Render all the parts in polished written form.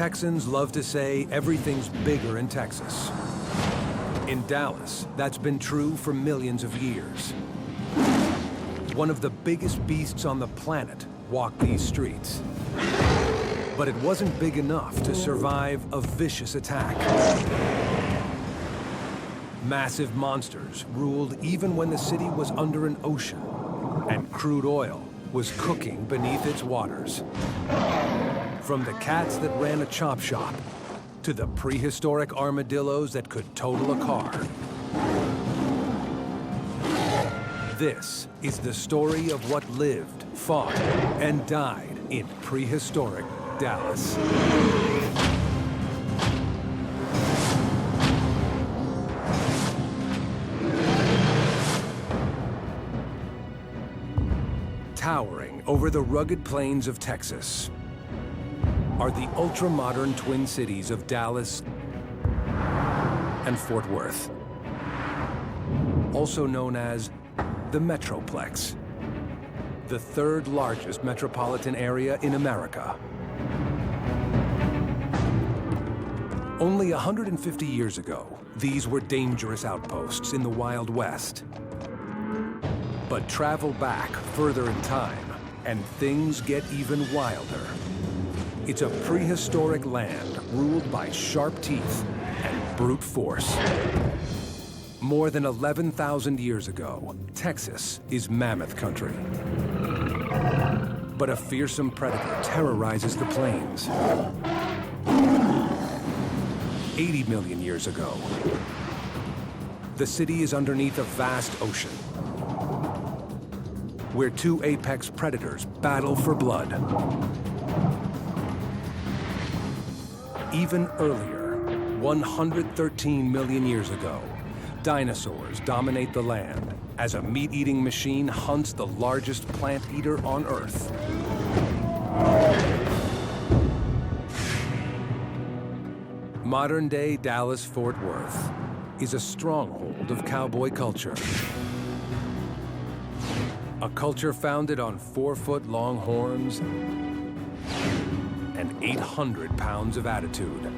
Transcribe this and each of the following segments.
Texans love to say everything's bigger in Texas. In Dallas, that's been true for millions of years. One of the biggest beasts on the planet walked these streets. But it wasn't big enough to survive a vicious attack. Massive monsters ruled even when the city was under an ocean, and crude oil was cooking beneath its waters. From the cats that ran a chop shop, to the prehistoric armadillos that could total a car. This is the story of what lived, fought, and died in prehistoric Dallas. Towering over the rugged plains of Texas are the ultra-modern twin cities of Dallas and Fort Worth, also known as the Metroplex, the third largest metropolitan area in America. Only 150 years ago, these were dangerous outposts in the Wild West. But travel back further in time, and things get even wilder. It's a prehistoric land ruled by sharp teeth and brute force. More than 11,000 years ago, Texas is mammoth country. But a fearsome predator terrorizes the plains. 80 million years ago, the city is underneath a vast ocean, where two apex predators battle for blood. Even earlier, 113 million years ago, dinosaurs dominate the land as a meat-eating machine hunts the largest plant eater on Earth. Modern-day Dallas-Fort Worth is a stronghold of cowboy culture. A culture founded on 4-foot-long horns and 800 pounds of attitude.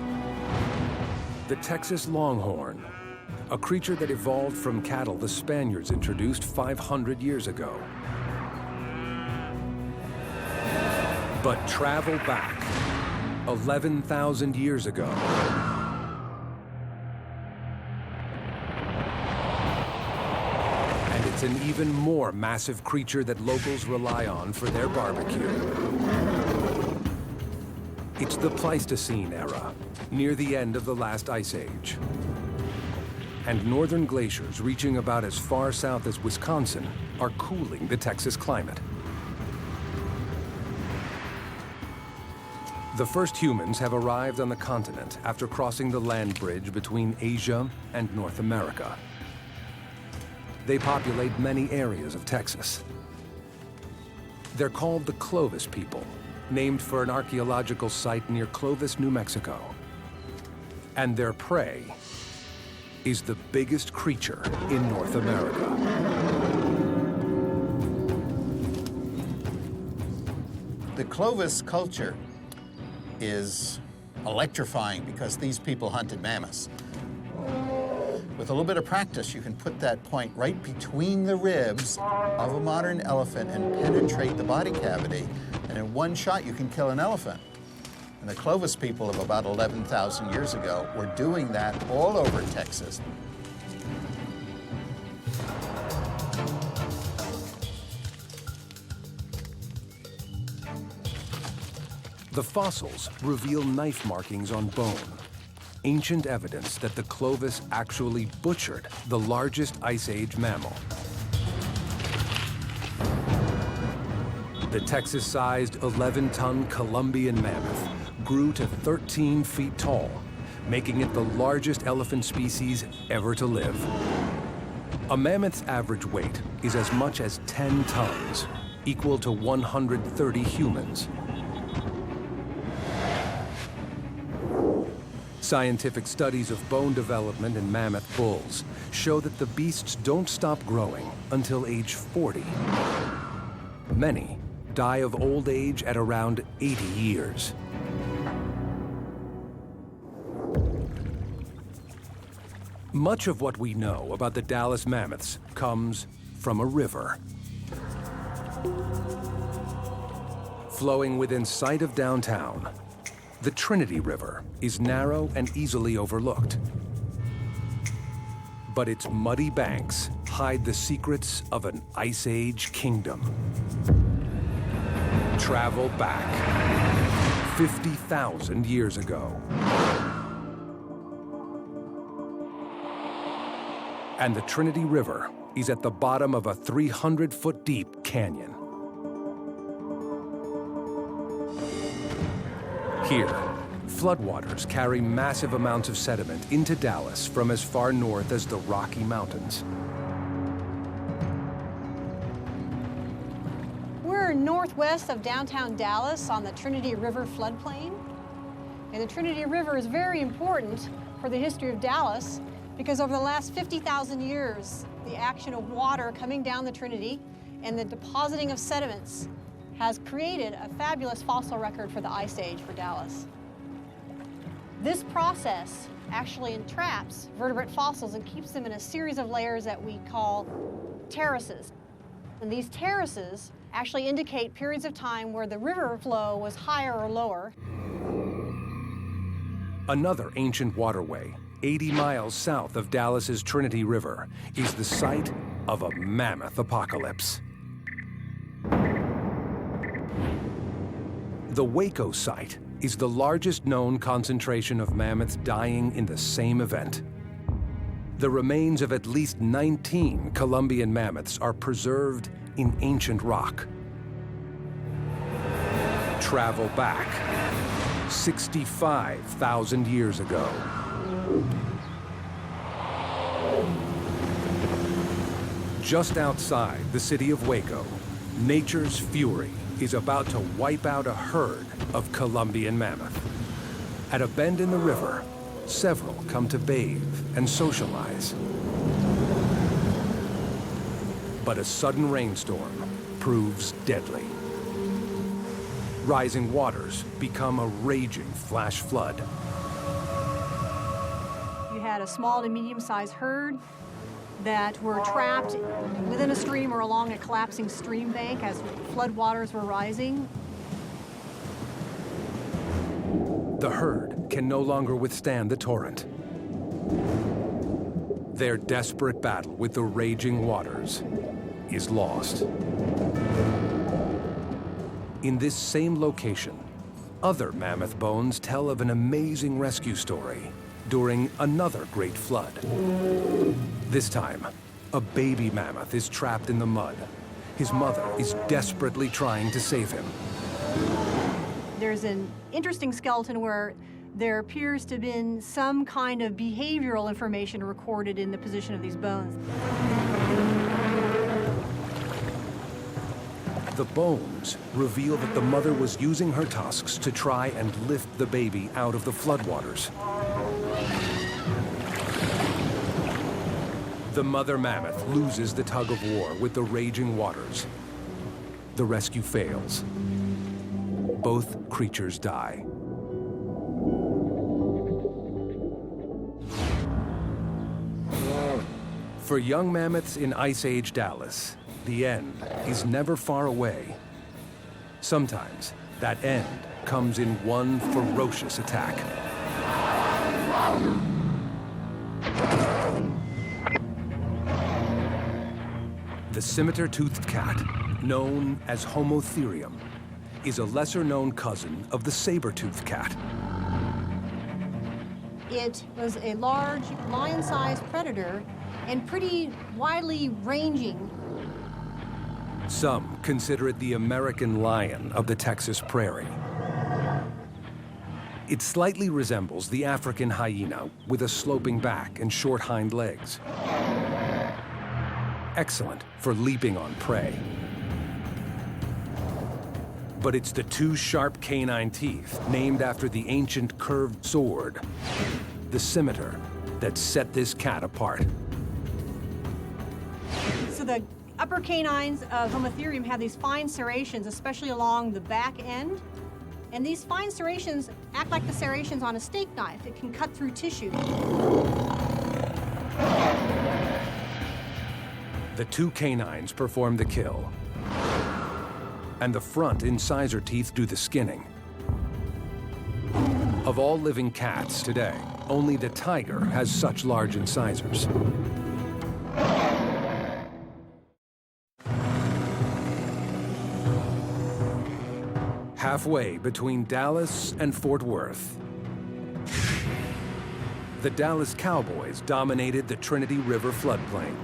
The Texas Longhorn, a creature that evolved from cattle the Spaniards introduced 500 years ago. But travel back 11,000 years ago. And it's an even more massive creature that locals rely on for their barbecue. It's the Pleistocene era, near the end of the last ice age. And northern glaciers reaching about as far south as Wisconsin are cooling the Texas climate. The first humans have arrived on the continent after crossing the land bridge between Asia and North America. They populate many areas of Texas. They're called the Clovis people, named for an archaeological site near Clovis, New Mexico. And their prey is the biggest creature in North America. The Clovis culture is electrifying because these people hunted mammoths. With a little bit of practice, you can put that point right between the ribs of a modern elephant and penetrate the body cavity, and in one shot you can kill an elephant. And the Clovis people of about 11,000 years ago were doing that all over Texas. The fossils reveal knife markings on bone, ancient evidence that the Clovis actually butchered the largest Ice Age mammal. The Texas-sized 11-ton Columbian mammoth grew to 13 feet tall, making it the largest elephant species ever to live. A mammoth's average weight is as much as 10 tons, equal to 130 humans. Scientific studies of bone development in mammoth bulls show that the beasts don't stop growing until age 40. Many die of old age at around 80 years. Much of what we know about the Dallas mammoths comes from a river. Flowing within sight of downtown, the Trinity River is narrow and easily overlooked. But its muddy banks hide the secrets of an Ice Age kingdom. Travel back 50,000 years ago. And the Trinity River is at the bottom of a 300-foot deep canyon. Here, floodwaters carry massive amounts of sediment into Dallas from as far north as the Rocky Mountains. We're northwest of downtown Dallas on the Trinity River floodplain. And the Trinity River is very important for the history of Dallas because over the last 50,000 years, the action of water coming down the Trinity and the depositing of sediments has created a fabulous fossil record for the Ice Age for Dallas. This process actually entraps vertebrate fossils and keeps them in a series of layers that we call terraces. And these terraces actually indicate periods of time where the river flow was higher or lower. Another ancient waterway, 80 miles south of Dallas's Trinity River, is the site of a mammoth apocalypse. The Waco site is the largest known concentration of mammoths dying in the same event. The remains of at least 19 Columbian mammoths are preserved in ancient rock. Travel back 65,000 years ago. Just outside the city of Waco, nature's fury is about to wipe out a herd of Columbian mammoth. At a bend in the river, several come to bathe and socialize. But a sudden rainstorm proves deadly. Rising waters become a raging flash flood. You had a small to medium-sized herd that were trapped within a stream or along a collapsing stream bank as floodwaters were rising. The herd can no longer withstand the torrent. Their desperate battle with the raging waters is lost. In this same location, other mammoth bones tell of an amazing rescue story during another great flood. This time, a baby mammoth is trapped in the mud. His mother is desperately trying to save him. There's an interesting skeleton where there appears to have been some kind of behavioral information recorded in the position of these bones. The bones reveal that the mother was using her tusks to try and lift the baby out of the floodwaters. The mother mammoth loses the tug of war with the raging waters. The rescue fails. Both creatures die. For young mammoths in Ice Age Dallas, the end is never far away. Sometimes that end comes in one ferocious attack. The scimitar-toothed cat, known as Homotherium, is a lesser-known cousin of the saber-toothed cat. It was a large, lion-sized predator and pretty widely ranging. Some consider it the American lion of the Texas prairie. It slightly resembles the African hyena with a sloping back and short hind legs. Excellent for leaping on prey. But it's the two sharp canine teeth, named after the ancient curved sword, the scimitar, that set this cat apart. So the upper canines of Homotherium have these fine serrations, especially along the back end. And these fine serrations act like the serrations on a steak knife. It can cut through tissue. The two canines perform the kill, and the front incisor teeth do the skinning. Of all living cats today, only the tiger has such large incisors. Halfway between Dallas and Fort Worth, the Dallas Cowboys dominated the Trinity River floodplain.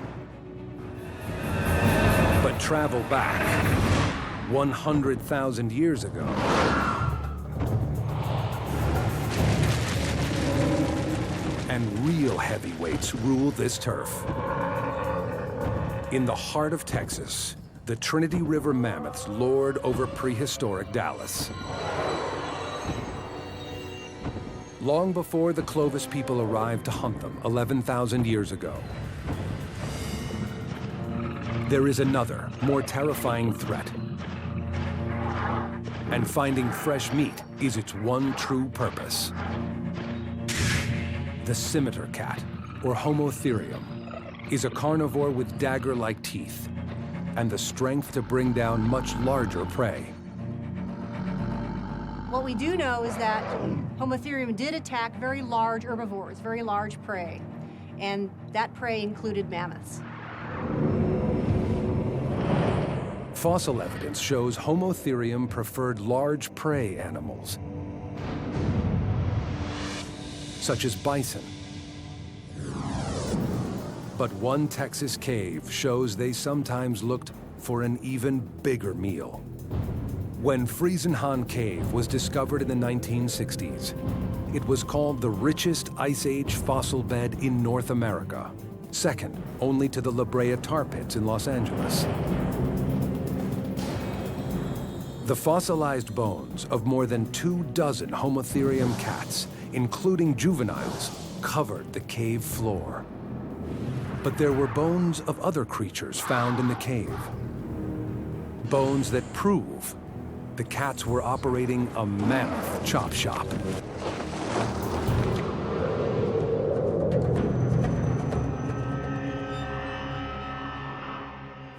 But travel back 100,000 years ago, and real heavyweights rule this turf. In the heart of Texas, the Trinity River mammoths lord over prehistoric Dallas. Long before the Clovis people arrived to hunt them 11,000 years ago, there is another, more terrifying threat. And finding fresh meat is its one true purpose. The scimitar cat, or Homotherium, is a carnivore with dagger-like teeth and the strength to bring down much larger prey. What we do know is that Homotherium did attack very large herbivores, very large prey, and that prey included mammoths. Fossil evidence shows Homotherium preferred large prey animals, such as bison. But one Texas cave shows they sometimes looked for an even bigger meal. When Friesenhahn Cave was discovered in the 1960s, it was called the richest Ice Age fossil bed in North America, second only to the La Brea tar pits in Los Angeles. The fossilized bones of more than 24 Homotherium cats, including juveniles, covered the cave floor. But there were bones of other creatures found in the cave. Bones that prove the cats were operating a mammoth chop shop.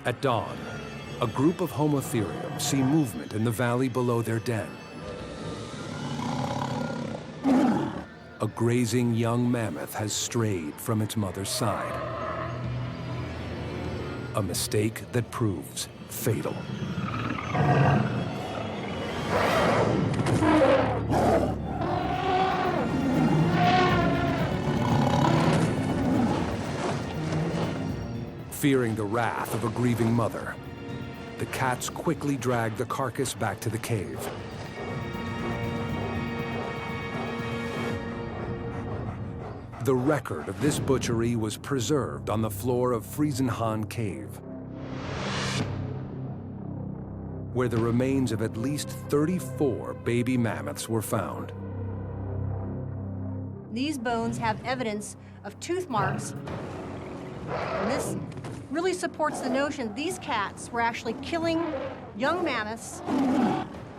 At dawn, a group of Homotherium see movement in the valley below their den. A grazing young mammoth has strayed from its mother's side. A mistake that proves fatal. Fearing the wrath of a grieving mother, the cats quickly drag the carcass back to the cave. The record of this butchery was preserved on the floor of Friesenhahn Cave, where the remains of at least 34 baby mammoths were found. These bones have evidence of tooth marks, and this really supports the notion that these cats were actually killing young mammoths,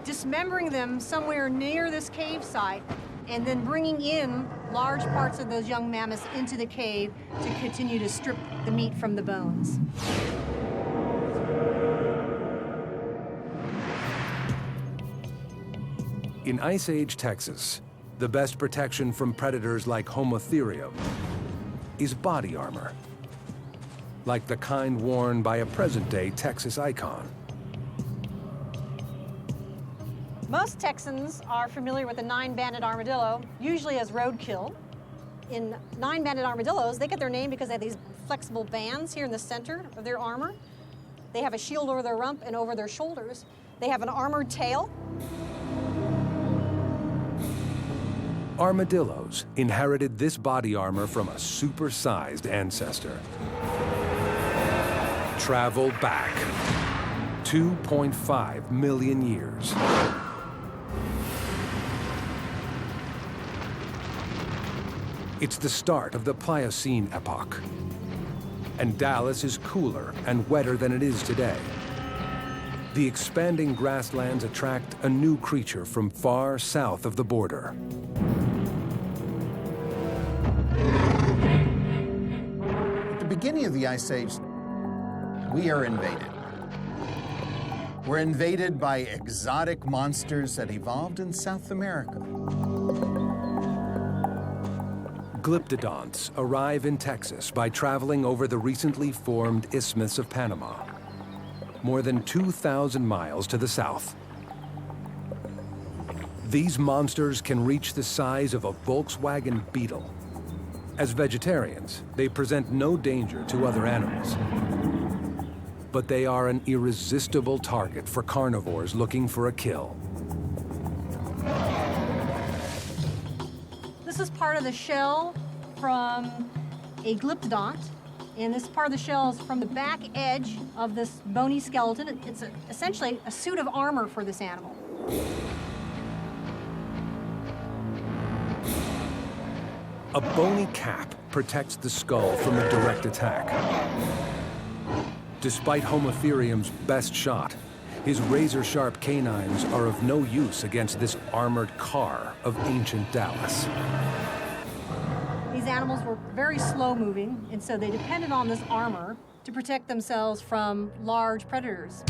dismembering them somewhere near this cave site, and then bringing in large parts of those young mammoths into the cave to continue to strip the meat from the bones. In Ice Age Texas, the best protection from predators like Homotherium is body armor, like the kind worn by a present-day Texas icon. Most Texans are familiar with the nine-banded armadillo, usually as roadkill. In nine-banded armadillos, they get their name because they have these flexible bands here in the center of their armor. They have a shield over their rump and over their shoulders. They have an armored tail. Armadillos inherited this body armor from a supersized ancestor. Travel back 2.5 million years. It's the start of the Pliocene epoch, and Dallas is cooler and wetter than it is today. The expanding grasslands attract a new creature from far south of the border. beginning of the Ice Age, we are invaded. We're invaded by exotic monsters that evolved in South America. Glyptodonts arrive in Texas by traveling over the recently formed Isthmus of Panama, more than 2,000 miles to the south. These monsters can reach the size of a Volkswagen Beetle. As vegetarians, they present no danger to other animals. But they are an irresistible target for carnivores looking for a kill. This is part of the shell from a glyptodont, and this part of the shell is from the back edge of this bony skeleton. It's essentially a suit of armor for this animal. A bony cap protects the skull from a direct attack. Despite Homotherium's best shot, his razor-sharp canines are of no use against this armored car of ancient Dallas. These animals were very slow-moving, and so they depended on this armor to protect themselves from large predators.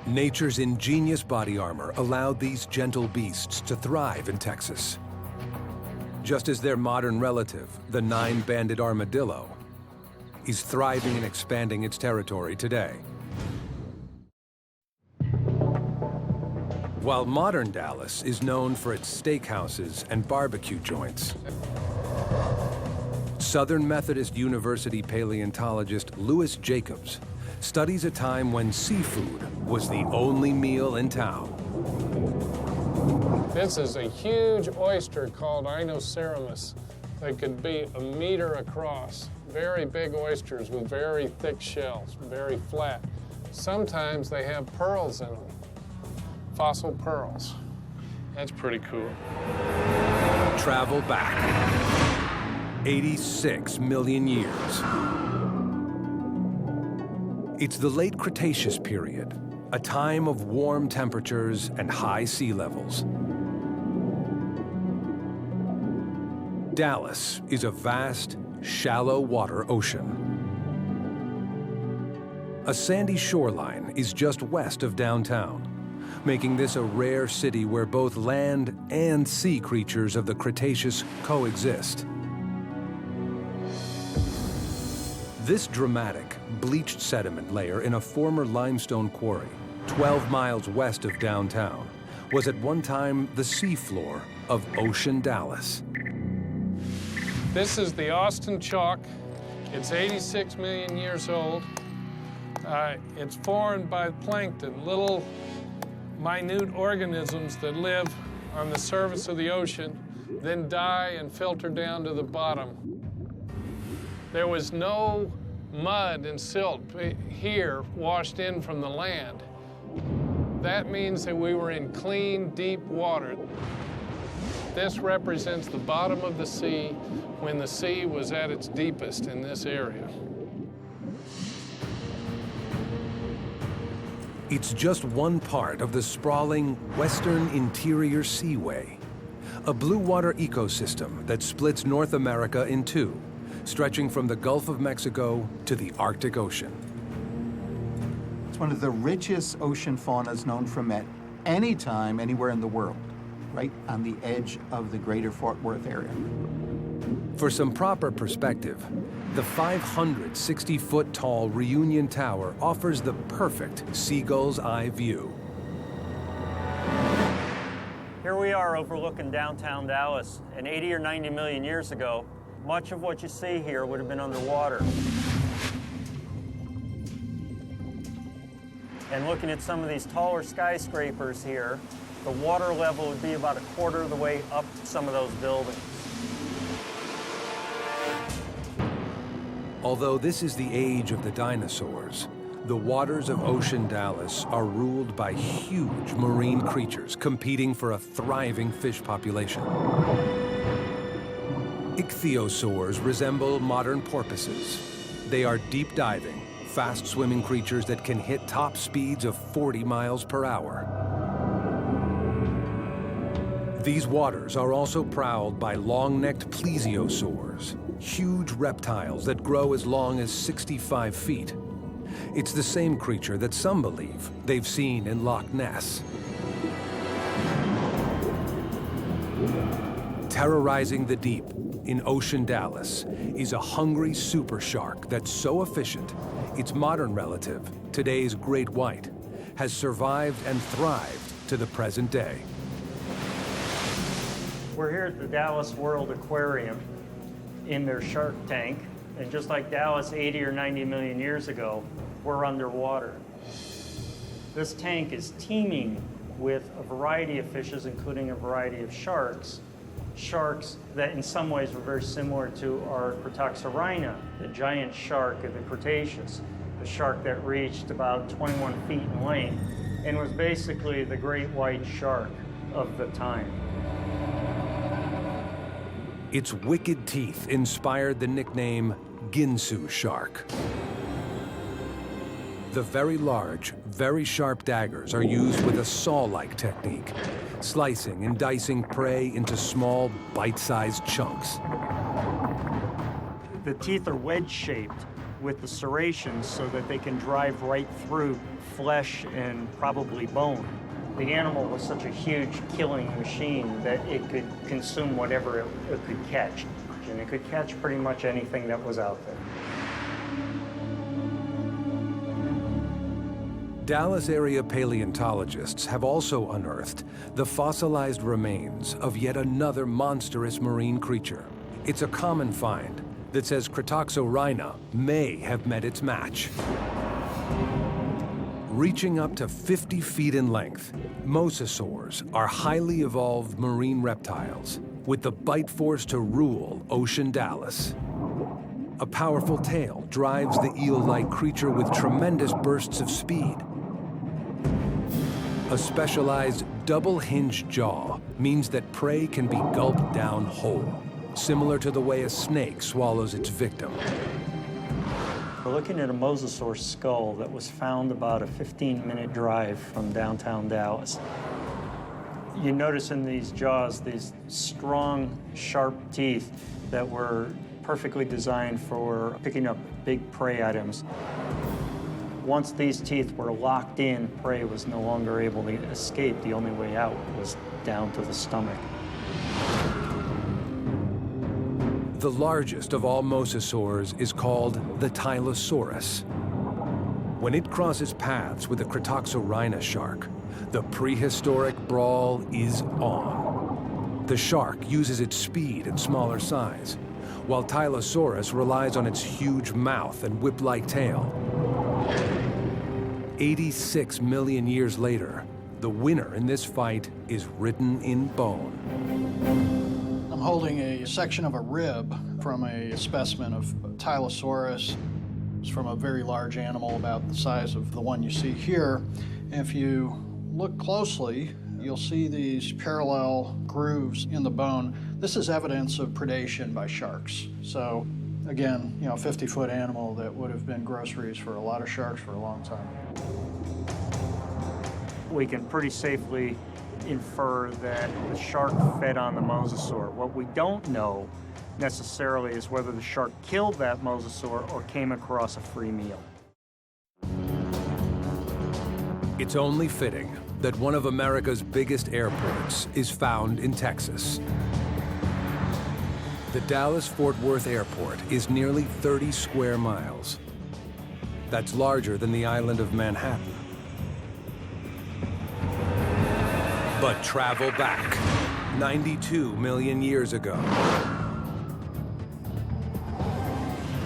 Nature's ingenious body armor allowed these gentle beasts to thrive in Texas. Just as their modern relative, the nine-banded armadillo, is thriving and expanding its territory today. While modern Dallas is known for its steakhouses and barbecue joints, Southern Methodist University paleontologist Louis Jacobs studies a time when seafood was the only meal in town. This is a huge oyster called Inoceremus that could be 1 meter across. Very big oysters with very thick shells, very flat. Sometimes they have pearls in them, fossil pearls. That's pretty cool. Travel back 86 million years. It's the late Cretaceous period, a time of warm temperatures and high sea levels. Dallas is a vast, shallow water ocean. A sandy shoreline is just west of downtown, making this a rare city where both land and sea creatures of the Cretaceous coexist. This dramatic, bleached sediment layer in a former limestone quarry, 12 miles west of downtown, was at one time the seafloor of Ocean Dallas. This is the Austin chalk. It's 86 million years old. It's formed by plankton, little minute organisms that live on the surface of the ocean, then die and filter down to the bottom. There was no mud and silt here washed in from the land. That means that we were in clean, deep water. This represents the bottom of the sea when the sea was at its deepest in this area. It's just one part of the sprawling Western Interior Seaway, a blue water ecosystem that splits North America in two, stretching from the Gulf of Mexico to the Arctic Ocean. It's one of the richest ocean faunas known from at any time, anywhere in the world, right on the edge of the greater Fort Worth area. For some proper perspective, the 560-foot tall Reunion Tower offers the perfect seagull's eye view. Here we are overlooking downtown Dallas, and 80 or 90 million years ago, much of what you see here would have been underwater. And looking at some of these taller skyscrapers here, the water level would be about 1/4 of the way up some of those buildings. Although this is the age of the dinosaurs, the waters of Ocean Dallas are ruled by huge marine creatures competing for a thriving fish population. Ichthyosaurs resemble modern porpoises. They are deep-diving, fast-swimming creatures that can hit top speeds of 40 miles per hour. These waters are also prowled by long-necked plesiosaurs, huge reptiles that grow as long as 65 feet. It's the same creature that some believe they've seen in Loch Ness. Terrorizing the deep in Ocean Dallas is a hungry super shark that's so efficient, its modern relative, today's great white, has survived and thrived to the present day. We're here at the Dallas World Aquarium in their shark tank, and just like Dallas 80 or 90 million years ago, we're underwater. This tank is teeming with a variety of fishes, including a variety of sharks. Sharks that in some ways were very similar to our Cretoxorhina, the giant shark of the Cretaceous, the shark that reached about 21 feet in length and was basically the great white shark of the time. Its wicked teeth inspired the nickname Ginsu shark. The very large, very sharp daggers are used with a saw-like technique, slicing and dicing prey into small, bite-sized chunks. The teeth are wedge-shaped with the serrations so that they can drive right through flesh and probably bone. The animal was such a huge killing machine that it could consume whatever it could catch. And it could catch pretty much anything that was out there. Dallas area paleontologists have also unearthed the fossilized remains of yet another monstrous marine creature. It's a common find that says Cretoxorhina may have met its match. Reaching up to 50 feet in length, mosasaurs are highly evolved marine reptiles with the bite force to rule Ocean Dallas. A powerful tail drives the eel-like creature with tremendous bursts of speed. A specialized double-hinged jaw means that prey can be gulped down whole, similar to the way a snake swallows its victim. We're looking at a mosasaur skull that was found about a 15-minute drive from downtown Dallas. You notice in these jaws these strong, sharp teeth that were perfectly designed for picking up big prey items. Once these teeth were locked in, prey was no longer able to escape. The only way out was down to the stomach. The largest of all mosasaurs is called the Tylosaurus. When it crosses paths with the Cretoxorhina shark, the prehistoric brawl is on. The shark uses its speed and smaller size, while Tylosaurus relies on its huge mouth and whip-like tail. 86 million years later, the winner in this fight is written in bone. I'm holding a section of a rib from a specimen of Tylosaurus. It's from a very large animal about the size of the one you see here. If you look closely, you'll see these parallel grooves in the bone. This is evidence of predation by sharks. So again, a 50-foot animal that would have been groceries for a lot of sharks for a long time. We can pretty safely infer that the shark fed on the mosasaur. What we don't know necessarily is whether the shark killed that mosasaur or came across a free meal. It's only fitting that one of America's biggest airports is found in Texas. The Dallas-Fort Worth Airport is nearly 30 square miles. That's larger than the island of Manhattan. But travel back 92 million years ago.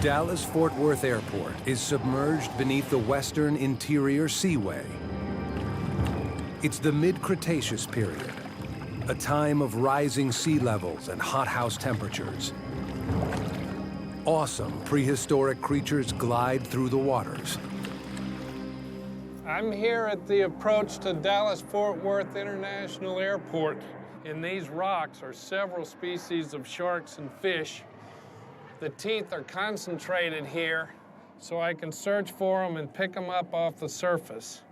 Dallas-Fort Worth Airport is submerged beneath the Western Interior Seaway. It's the mid-Cretaceous period, a time of rising sea levels and hothouse temperatures. Awesome prehistoric creatures glide through the waters. I'm here at the approach to Dallas-Fort Worth International Airport. In these rocks are several species of sharks and fish. The teeth are concentrated here, so I can search for them and pick them up off the surface.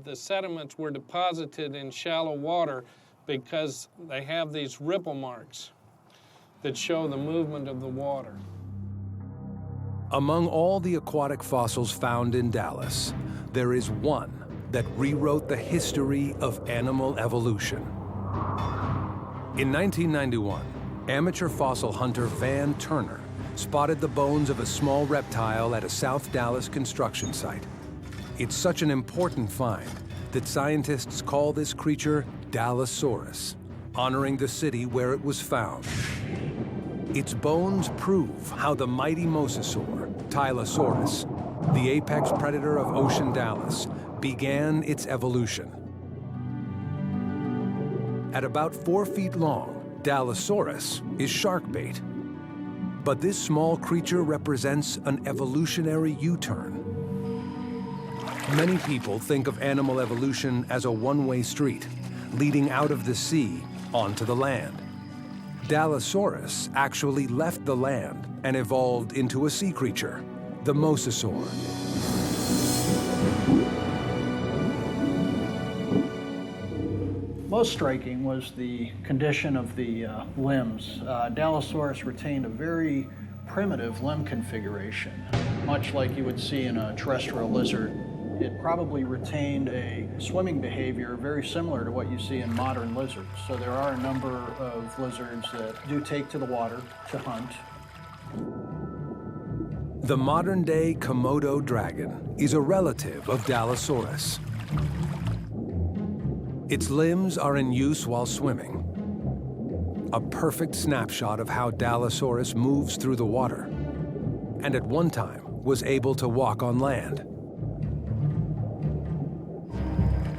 The sediments were deposited in shallow water because they have these ripple marks that show the movement of the water. Among all the aquatic fossils found in Dallas, there is one that rewrote the history of animal evolution. In 1991, amateur fossil hunter Van Turner spotted the bones of a small reptile at a South Dallas construction site. It's such an important find that scientists call this creature Dallosaurus, honoring the city where it was found. Its bones prove how the mighty mosasaur, Tylosaurus, the apex predator of ocean Dallas, began its evolution. At about 4 feet long, Dallosaurus is shark bait. But this small creature represents an evolutionary U-turn. Many people think of animal evolution as a one-way street, leading out of the sea onto the land. Dallosaurus actually left the land and evolved into a sea creature, the mosasaur. Most striking was the condition of the limbs. Dallosaurus retained a very primitive limb configuration, much like you would see in a terrestrial lizard. It probably retained a swimming behavior very similar to what you see in modern lizards. So there are a number of lizards that do take to the water to hunt. The modern-day Komodo dragon is a relative of Dallosaurus. Its limbs are in use while swimming. A perfect snapshot of how Dallosaurus moves through the water, and at one time was able to walk on land.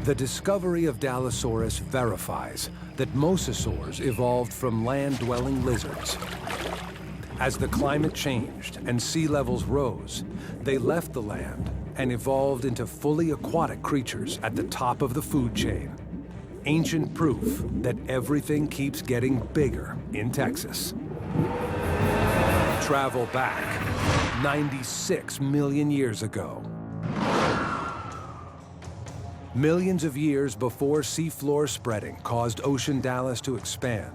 The discovery of Dallosaurus verifies that mosasaurs evolved from land-dwelling lizards. As the climate changed and sea levels rose, they left the land and evolved into fully aquatic creatures at the top of the food chain. Ancient proof that everything keeps getting bigger in Texas. Travel back 96 million years ago. Millions of years before seafloor spreading caused ocean Dallas to expand,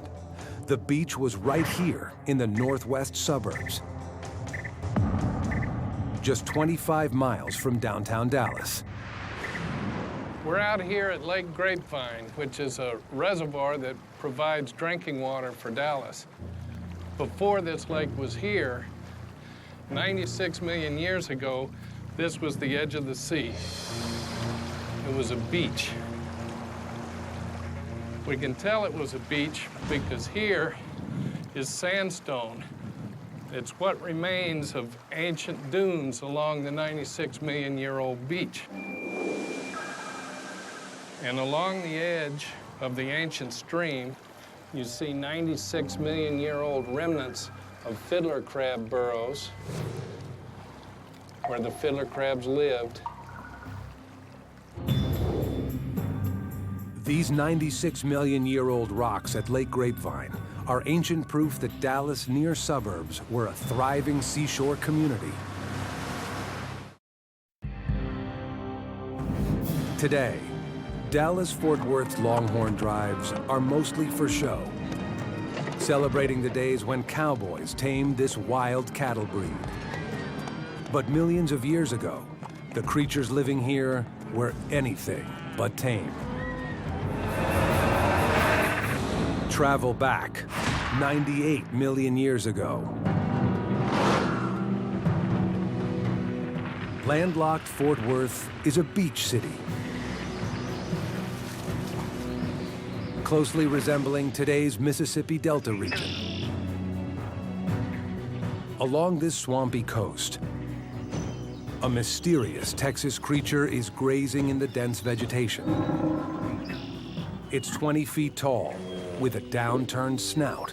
the beach was right here in the northwest suburbs, just 25 miles from downtown Dallas. We're out here at Lake Grapevine, which is a reservoir that provides drinking water for Dallas. Before this lake was here, 96 million years ago, this was the edge of the sea. It was a beach. We can tell it was a beach because here is sandstone. It's what remains of ancient dunes along the 96 million year old beach. And along the edge of the ancient stream, you see 96 million year old remnants of fiddler crab burrows where the fiddler crabs lived. These 96 million year old rocks at Lake Grapevine are ancient proof that Dallas' near suburbs were a thriving seashore community. Today, Dallas-Fort Worth's Longhorn drives are mostly for show, celebrating the days when cowboys tamed this wild cattle breed. But millions of years ago, the creatures living here were anything but tame. Travel back 98 million years ago. Landlocked Fort Worth is a beach city, closely resembling today's Mississippi Delta region. Along this swampy coast, a mysterious Texas creature is grazing in the dense vegetation. It's 20 feet tall, with a downturned snout.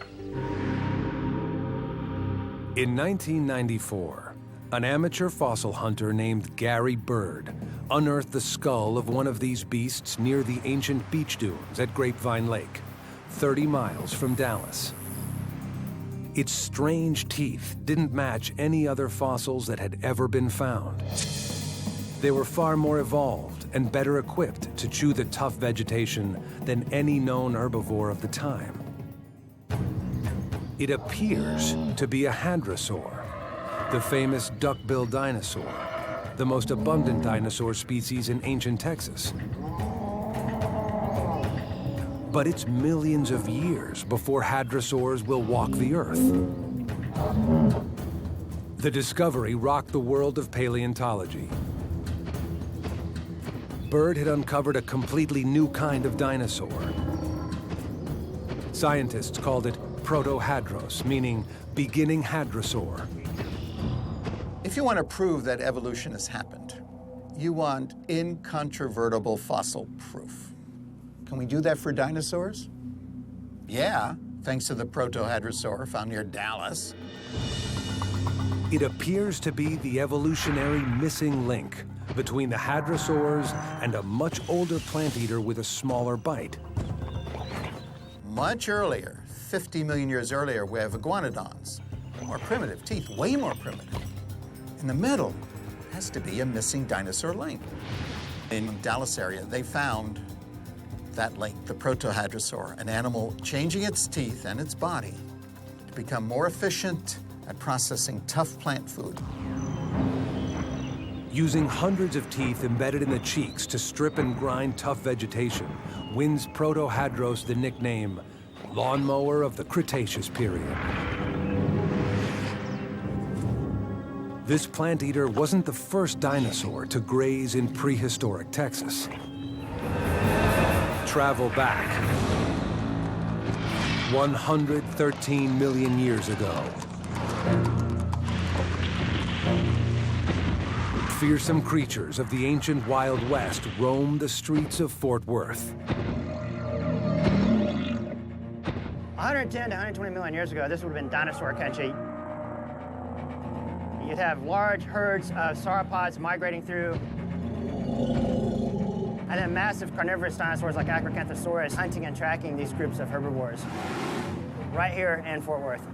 In 1994, an amateur fossil hunter named Gary Bird unearthed the skull of one of these beasts near the ancient beach dunes at Grapevine Lake, 30 miles from Dallas. Its strange teeth didn't match any other fossils that had ever been found. They were far more evolved and better equipped to chew the tough vegetation than any known herbivore of the time. It appears to be a hadrosaur, The famous duck-billed dinosaur, the most abundant dinosaur species in ancient Texas. But it's millions of years before hadrosaurs will walk the earth. The discovery rocked the world of paleontology. Bird had uncovered a completely new kind of dinosaur. Scientists called it protohadros, meaning beginning hadrosaur. If you want to prove that evolution has happened, you want incontrovertible fossil proof. Can we do that for dinosaurs? Yeah, thanks to the protohadrosaur found near Dallas. It appears to be the evolutionary missing link between the hadrosaurs and a much older plant eater with a smaller bite. Much earlier, 50 million years earlier, we have iguanodons. More primitive teeth, way more primitive. In the middle has to be a missing dinosaur link. In the Dallas area, they found that link, the protohadrosaur, an animal changing its teeth and its body to become more efficient at processing tough plant food. Using hundreds of teeth embedded in the cheeks to strip and grind tough vegetation wins protohadros the nickname lawnmower of the Cretaceous period. This plant eater wasn't the first dinosaur to graze in prehistoric Texas. Travel back 113 million years ago. Fearsome creatures of the ancient Wild West roamed the streets of Fort Worth. 110 to 120 million years ago, this would have been dinosaur country. You'd have large herds of sauropods migrating through, and then massive carnivorous dinosaurs like Acrocanthosaurus hunting and tracking these groups of herbivores right here in Fort Worth.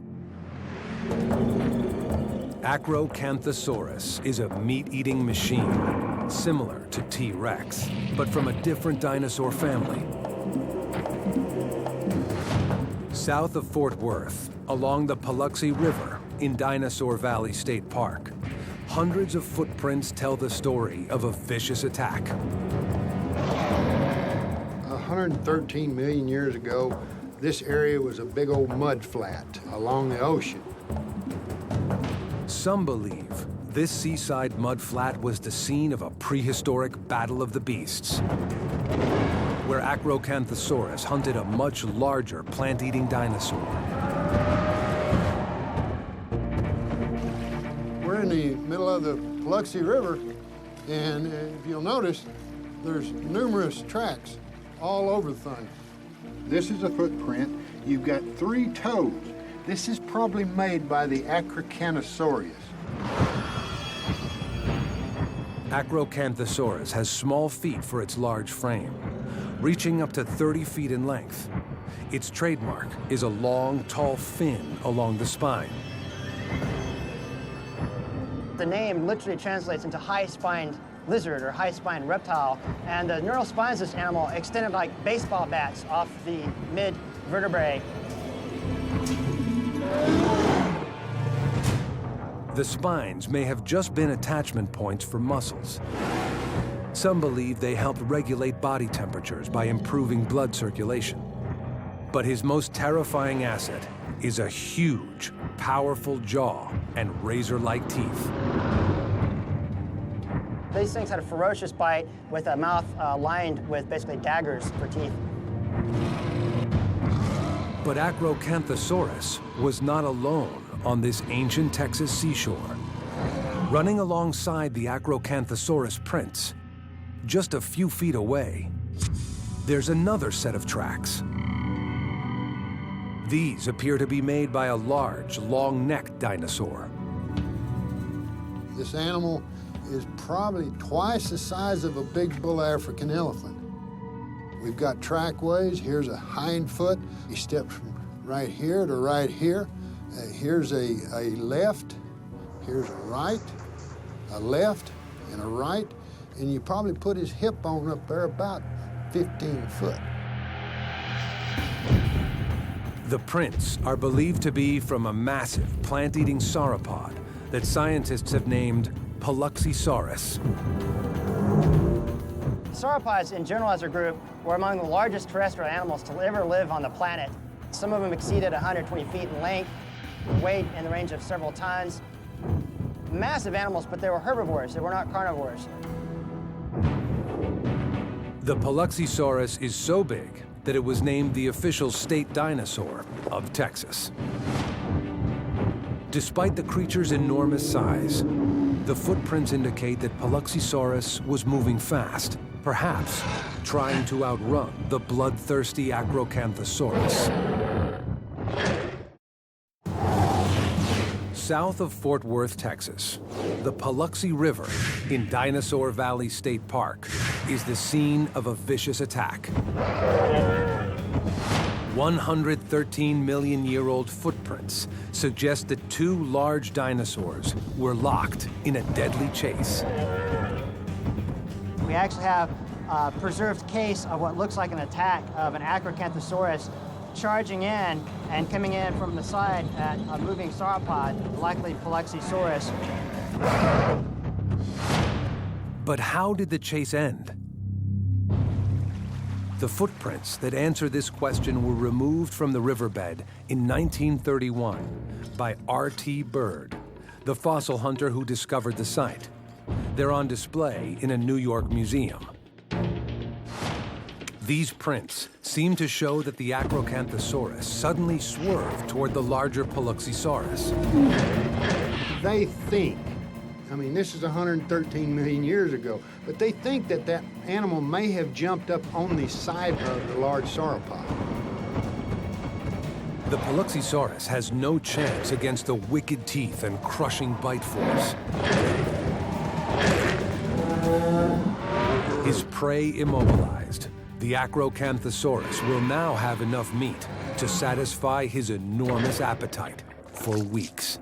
Acrocanthosaurus is a meat-eating machine, similar to T-Rex, but from a different dinosaur family. South of Fort Worth, along the Paluxy River in Dinosaur Valley State Park, hundreds of footprints tell the story of a vicious attack. 113 million years ago, this area was a big old mud flat along the ocean. Some believe this seaside mud flat was the scene of a prehistoric battle of the beasts, where Acrocanthosaurus hunted a much larger plant-eating dinosaur. We're in the middle of the Paluxy River, and if you'll notice, there's numerous tracks all over the thing. This is a footprint. You've got 3 toes. This is probably made by the Acrocanthosaurus. Acrocanthosaurus has small feet for its large frame, reaching up to 30 feet in length. Its trademark is a long, tall fin along the spine. The name literally translates into high-spined lizard or high-spined reptile, and the neural spines of this animal extended like baseball bats off the mid-vertebrae. The spines may have just been attachment points for muscles. Some believe they helped regulate body temperatures by improving blood circulation. But his most terrifying asset is a huge, powerful jaw and razor-like teeth. These things had a ferocious bite with a mouth lined with basically daggers for teeth. But Acrocanthosaurus was not alone on this ancient Texas seashore. Running alongside the Acrocanthosaurus prints, just a few feet away, there's another set of tracks. These appear to be made by a large, long-necked dinosaur. This animal is probably twice the size of a big bull African elephant. We've got trackways. Here's a hind foot. He steps from right here to right here. Here's a left, here's a right, a left, and a right, and you probably put his hip bone up there about 15 foot. The prints are believed to be from a massive plant-eating sauropod that scientists have named Paluxysaurus. Sauropods, in general as a group, were among the largest terrestrial animals to ever live on the planet. Some of them exceeded 120 feet in length, weight in the range of several tons. Massive animals, but they were herbivores. They were not carnivores. The Paluxysaurus is so big that it was named the official state dinosaur of Texas. Despite the creature's enormous size, the footprints indicate that Paluxysaurus was moving fast, perhaps trying to outrun the bloodthirsty Acrocanthosaurus. South of Fort Worth, Texas, the Paluxy River in Dinosaur Valley State Park is the scene of a vicious attack. 113-million-year-old footprints suggest that two large dinosaurs were locked in a deadly chase. We actually have a preserved case of what looks like an attack of an Acrocanthosaurus charging in and coming in from the side at a moving sauropod, likely Paluxysaurus. But how did the chase end? The footprints that answer this question were removed from the riverbed in 1931 by R.T. Bird, the fossil hunter who discovered the site. They're on display in a New York museum. These prints seem to show that the Acrocanthosaurus suddenly swerved toward the larger Paluxysaurus. They think, I mean, this is 113 million years ago, but they think that that animal may have jumped up on the side of the large sauropod. The Paluxysaurus has no chance against the wicked teeth and crushing bite force. His prey immobilized, the Acrocanthosaurus will now have enough meat to satisfy his enormous appetite for weeks.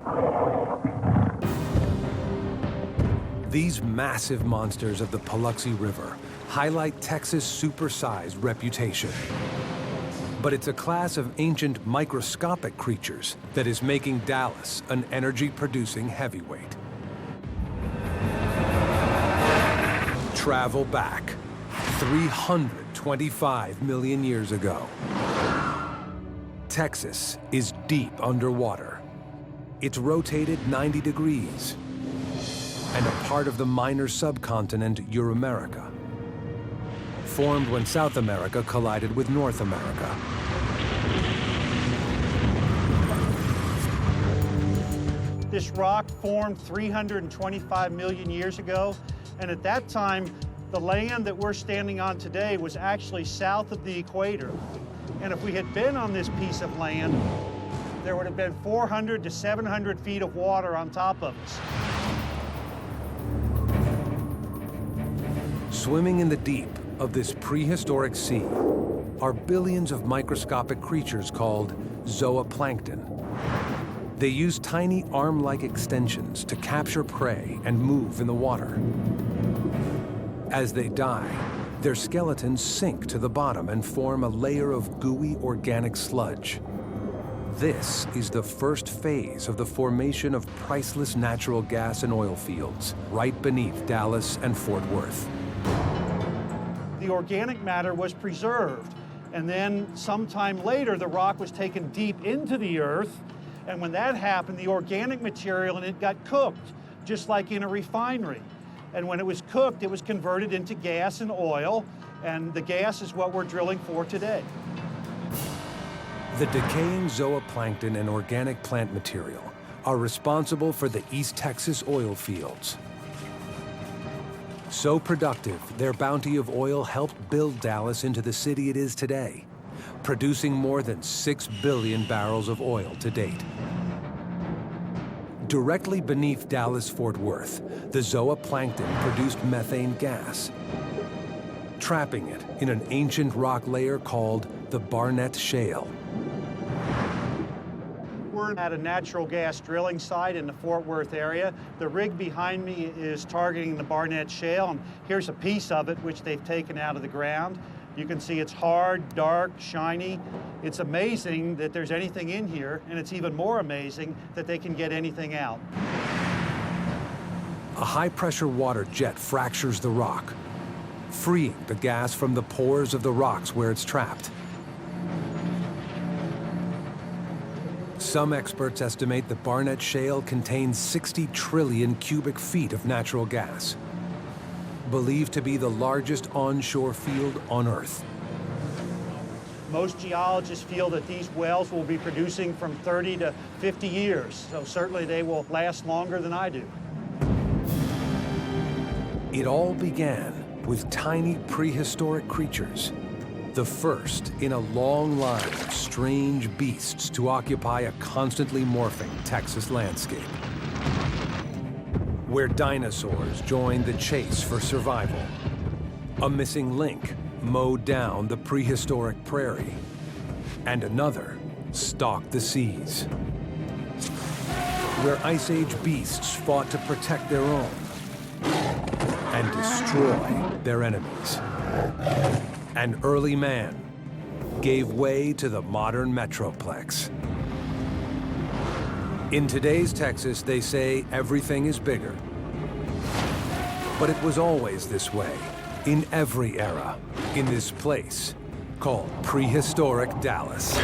These massive monsters of the Paluxy River highlight Texas' supersized reputation. But it's a class of ancient microscopic creatures that is making Dallas an energy-producing heavyweight. Travel back 325 million years ago. Texas is deep underwater. It's rotated 90 degrees and a part of the minor subcontinent Euramerica, formed when South America collided with North America. This rock formed 325 million years ago, and at that time, the land that we're standing on today was actually south of the equator. And if we had been on this piece of land, there would have been 400 to 700 feet of water on top of us. Swimming in the deep of this prehistoric sea are billions of microscopic creatures called zooplankton. They use tiny arm-like extensions to capture prey and move in the water. As they die, their skeletons sink to the bottom and form a layer of gooey organic sludge. This is the first phase of the formation of priceless natural gas and oil fields right beneath Dallas and Fort Worth. The organic matter was preserved, and then sometime later the rock was taken deep into the earth, and when that happened, the organic material in it got cooked, just like in a refinery. And when it was cooked, it was converted into gas and oil, and the gas is what we're drilling for today. The decaying zooplankton and organic plant material are responsible for the East Texas oil fields. So productive, their bounty of oil helped build Dallas into the city it is today, producing more than 6 billion barrels of oil to date. Directly beneath Dallas-Fort Worth, the zooplankton produced methane gas, trapping it in an ancient rock layer called the Barnett Shale. We're at a natural gas drilling site in the Fort Worth area. The rig behind me is targeting the Barnett Shale, and here's a piece of it which they've taken out of the ground. You can see it's hard, dark, shiny. It's amazing that there's anything in here, and it's even more amazing that they can get anything out. a high-pressure water jet fractures the rock, freeing the gas from the pores of the rocks where it's trapped. Some experts estimate the Barnett Shale contains 60 trillion cubic feet of natural gas, believed to be the largest onshore field on Earth. Most geologists feel that these wells will be producing from 30 to 50 years, so certainly they will last longer than I do. It all began with tiny prehistoric creatures, the first in a long line of strange beasts to occupy a constantly morphing Texas landscape, where dinosaurs joined the chase for survival. A missing link mowed down the prehistoric prairie, and another stalked the seas, where Ice Age beasts fought to protect their own and destroy their enemies. And early man gave way to the modern metroplex. In today's Texas, they say everything is bigger. But it was always this way, in every era, in this place called Prehistoric Dallas.